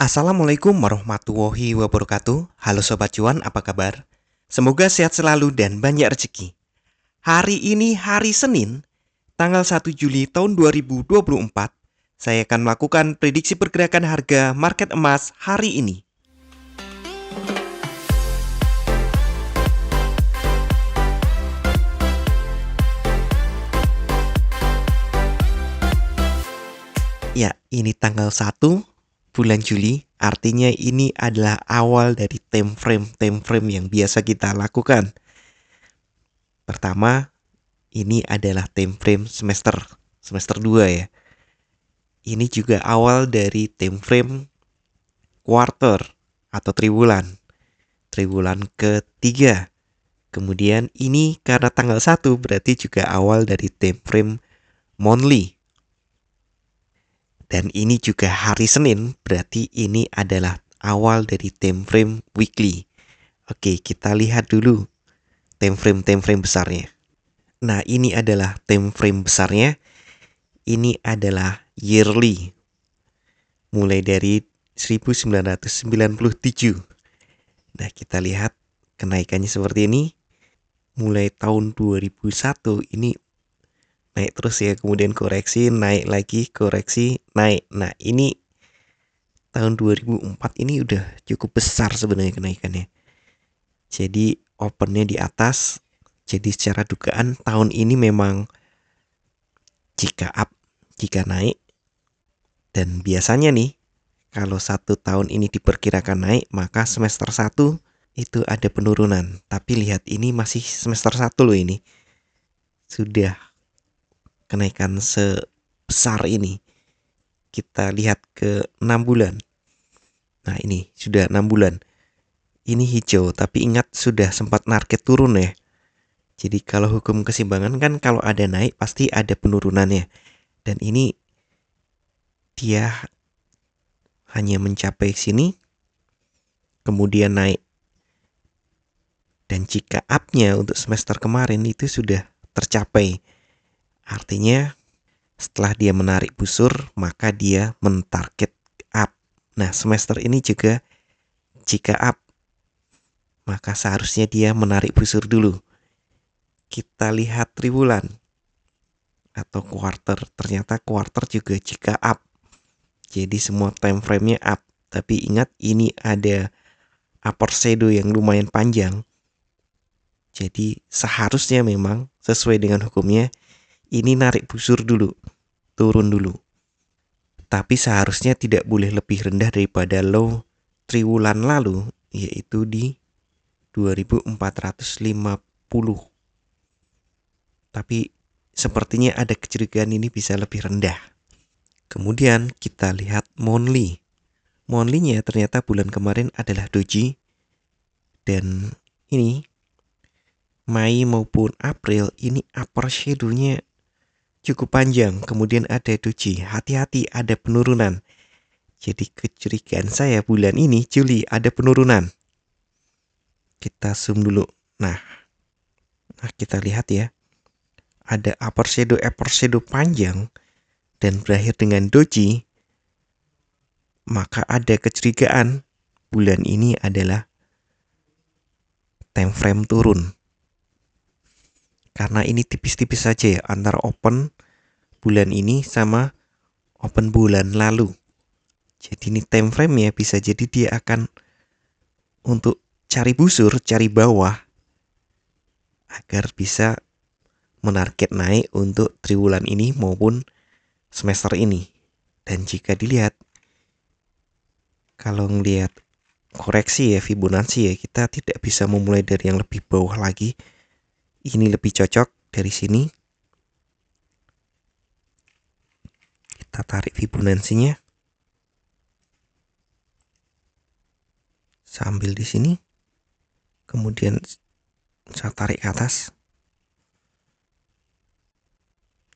Assalamualaikum warahmatullahi wabarakatuh. Halo Sobat Cuan, apa kabar? Semoga sehat selalu dan banyak rezeki. Hari ini hari Senin, tanggal 1 Juli tahun 2024. Saya akan melakukan prediksi pergerakan harga market emas hari ini. Ya, ini tanggal 1 bulan Juli. Artinya ini adalah awal dari time frame yang biasa kita lakukan. Pertama, ini adalah time frame semester 2 ya. Ini juga awal dari time frame quarter atau triwulan ketiga. Kemudian ini karena tanggal 1 berarti juga awal dari time frame monthly. Dan ini juga hari Senin, berarti ini adalah awal dari time frame weekly. Oke, kita lihat dulu time frame besarnya. Nah, ini adalah time frame besarnya. Ini adalah yearly. Mulai dari 1997. Nah, kita lihat kenaikannya seperti ini. Mulai tahun 2001 ini naik terus ya, kemudian koreksi, naik lagi, koreksi, naik. Nah, ini tahun 2004 ini udah cukup besar sebenarnya kenaikannya. Jadi opennya di atas. Jadi secara dugaan tahun ini memang jika up, jika naik. Dan biasanya nih, kalau satu tahun ini diperkirakan naik, maka semester 1 itu ada penurunan. Tapi lihat, ini masih semester 1 loh ini. Sudah kenaikan sebesar ini. Kita lihat ke 6 bulan. Nah, ini sudah 6 bulan. Ini hijau, tapi ingat sudah sempat market turun ya. Jadi kalau hukum keseimbangan kan kalau ada naik pasti ada penurunannya. Dan ini dia hanya mencapai sini, kemudian naik. Dan jika up-nya untuk semester kemarin itu sudah tercapai. Artinya setelah dia menarik busur, maka dia mentarget up. Nah, semester ini juga jika up, maka seharusnya dia menarik busur dulu. Kita lihat triwulan atau quarter. Ternyata quarter juga jika up. Jadi semua time frame-nya up. Tapi ingat, ini ada upper shadow yang lumayan panjang. Jadi seharusnya memang sesuai dengan hukumnya ini narik busur dulu, turun dulu. Tapi seharusnya tidak boleh lebih rendah daripada low triwulan lalu, yaitu di 2450. Tapi sepertinya ada kecurigaan ini bisa lebih rendah. Kemudian kita lihat monthly. Monthly-nya ternyata bulan kemarin adalah doji. Dan ini Mei maupun April ini upper shadow-nya cukup panjang. Kemudian ada doji. Hati-hati, ada penurunan. Jadi kecurigaan saya bulan ini Juli ada penurunan. Kita zoom dulu. Nah kita lihat ya. Ada upper shadow panjang dan berakhir dengan doji. Maka ada kecurigaan bulan ini adalah time frame turun. Karena ini tipis-tipis saja ya antara open bulan ini sama open bulan lalu. Jadi ini time frame-nya bisa jadi dia akan untuk cari busur, cari bawah agar bisa menarget naik untuk triwulan ini maupun semester ini. Dan jika dilihat, kalau ngelihat koreksi ya, Fibonacci ya, kita tidak bisa memulai dari yang lebih bawah lagi. Ini lebih cocok dari sini. Kita tarik Fibonacci-nya. Sambil di sini. Kemudian saya tarik ke atas.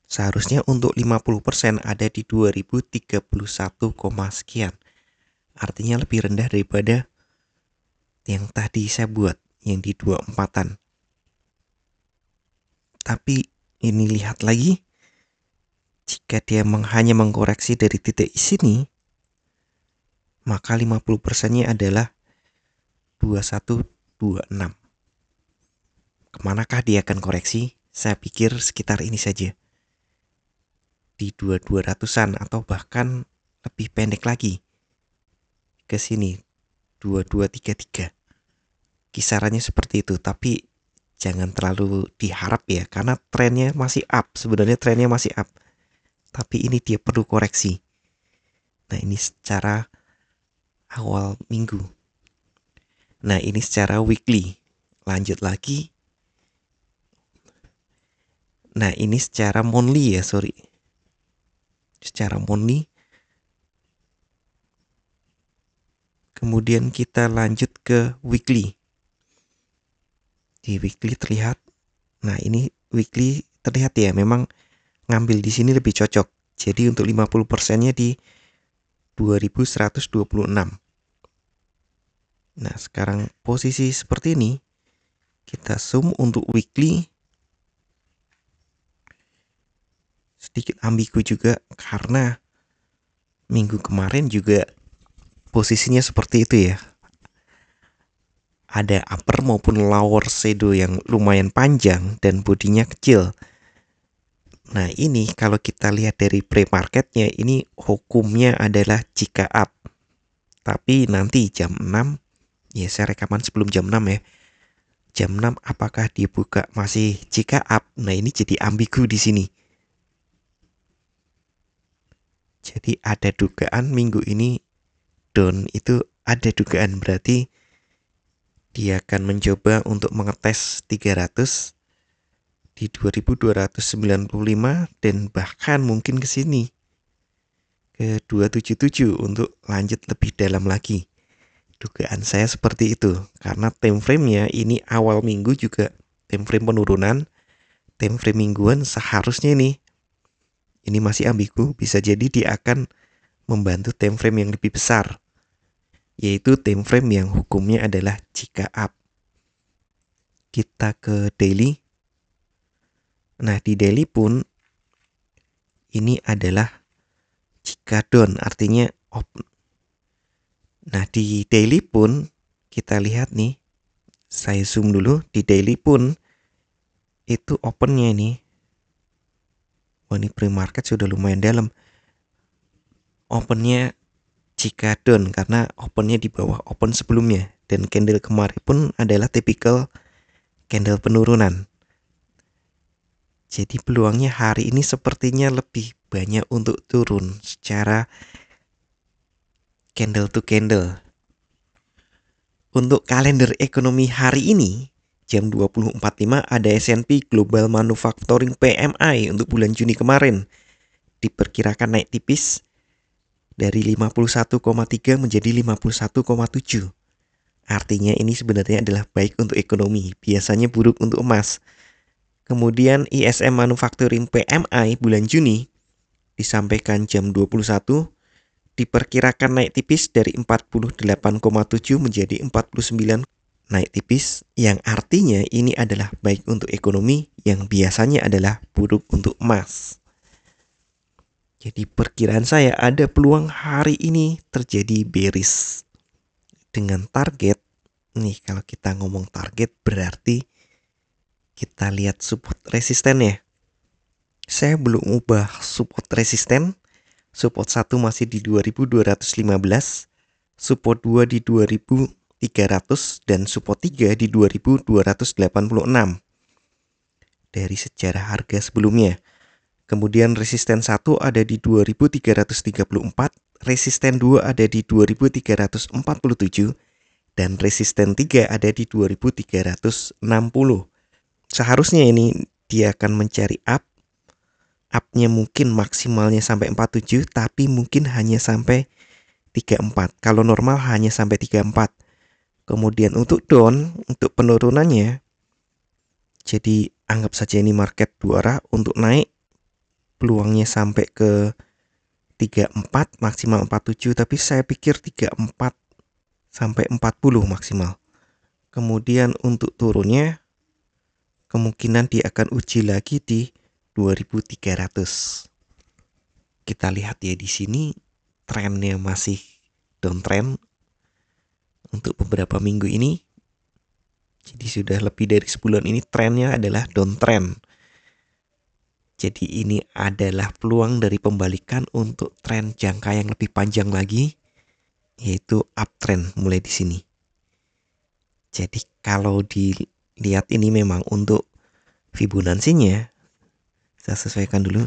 Seharusnya untuk 50% ada di 2031, sekian. Artinya lebih rendah daripada yang tadi saya buat, yang di 24-an. Tapi ini lihat lagi, jika dia hanya mengkoreksi dari titik sini, maka 50%-nya adalah 2126. Kemanakah dia akan koreksi? Saya pikir sekitar ini saja, di 2200-an atau bahkan lebih pendek lagi ke sini, 2233. Kisarannya seperti itu, tapi jangan terlalu diharap ya, karena trennya masih up. Sebenarnya trennya masih up, tapi ini dia perlu koreksi. Nah, ini secara awal minggu. Nah, ini secara weekly. Lanjut lagi. Nah, ini secara monthly ya, sorry. Secara monthly. Kemudian kita lanjut ke weekly. Di weekly terlihat. Nah, ini weekly terlihat ya, memang ngambil di sini lebih cocok. Jadi untuk 50%-nya di 2126. Nah, sekarang posisi seperti ini kita zoom untuk weekly. Sedikit ambigu juga karena minggu kemarin juga posisinya seperti itu ya. Ada upper maupun lower shadow yang lumayan panjang dan bodinya kecil. Nah, ini kalau kita lihat dari pre-marketnya, ini hukumnya adalah jika up. Tapi nanti jam 6, ya saya rekaman sebelum jam 6 ya. Jam 6 apakah dibuka masih jika up? Nah, ini jadi ambigu di sini. Jadi ada dugaan minggu ini down, itu ada dugaan, berarti dia akan mencoba untuk mengetes 300 di 2295 dan bahkan mungkin ke sini ke 277 untuk lanjut lebih dalam lagi. Dugaan saya seperti itu karena time frame-nya ini awal minggu juga time frame penurunan, time frame mingguan seharusnya ini masih ambigu, bisa jadi dia akan membantu time frame yang lebih besar, yaitu time frame yang hukumnya adalah jika up. Kita ke daily. Nah, di daily pun ini adalah jika down, artinya up. Nah, di daily pun kita lihat nih, saya zoom dulu, di daily pun itu opennya ini. Oh, ini pre-market sudah lumayan dalam. Opennya jika down karena opennya di bawah open sebelumnya, dan candle kemarin pun adalah typical candle penurunan. Jadi peluangnya hari ini sepertinya lebih banyak untuk turun secara candle to candle. Untuk kalender ekonomi hari ini jam 20.45 ada S&P Global Manufacturing PMI untuk bulan Juni kemarin diperkirakan naik tipis dari 51,3 menjadi 51,7. Artinya ini sebenarnya adalah baik untuk ekonomi, biasanya buruk untuk emas. Kemudian ISM Manufacturing PMI bulan Juni disampaikan jam 21 diperkirakan naik tipis dari 48,7 menjadi 49, naik tipis, yang artinya ini adalah baik untuk ekonomi yang biasanya adalah buruk untuk emas. Jadi perkiraan saya ada peluang hari ini terjadi bearish dengan target. Nih, kalau kita ngomong target berarti kita lihat support resisten ya. Saya belum ubah support resisten. Support 1 masih di 2215, support 2 di 2300, dan support 3 di 2286 dari sejarah harga sebelumnya. Kemudian resisten 1 ada di 2334, resisten 2 ada di 2347, dan resisten 3 ada di 2360. Seharusnya ini dia akan mencari up-nya mungkin maksimalnya sampai 47, tapi mungkin hanya sampai 34. Kalau normal hanya sampai 34. Kemudian untuk down, untuk penurunannya, jadi anggap saja ini market dua arah. Untuk naik peluangnya sampai ke 34, maksimal 47, tapi saya pikir 34 sampai 40 maksimal. Kemudian untuk turunnya kemungkinan dia akan uji lagi di 2300. Kita lihat ya, di sini trennya masih downtrend untuk beberapa minggu ini. Jadi sudah lebih dari sebulan ini trennya adalah downtrend. Jadi ini adalah peluang dari pembalikan untuk tren jangka yang lebih panjang lagi, yaitu uptrend mulai di sini. Jadi kalau dilihat ini memang untuk Fibonacci-nya, saya sesuaikan dulu.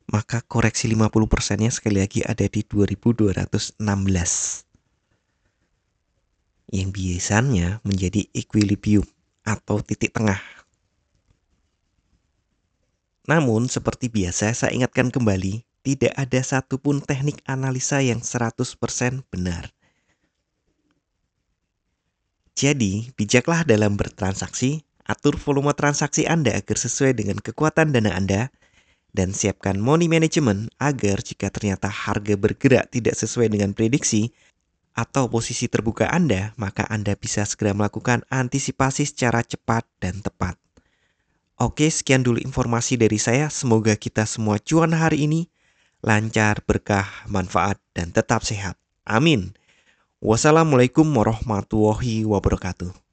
Maka koreksi 50%-nya sekali lagi ada di 2216. Yang biasanya menjadi equilibrium atau titik tengah. Namun seperti biasa saya ingatkan kembali, tidak ada satupun teknik analisa yang 100% benar. Jadi, bijaklah dalam bertransaksi, atur volume transaksi Anda agar sesuai dengan kekuatan dana Anda, dan siapkan money management agar jika ternyata harga bergerak tidak sesuai dengan prediksi atau posisi terbuka Anda, maka Anda bisa segera melakukan antisipasi secara cepat dan tepat. Oke, sekian dulu informasi dari saya. Semoga kita semua cuan hari ini lancar, berkah, manfaat, dan tetap sehat. Amin. Wassalamualaikum warahmatullahi wabarakatuh.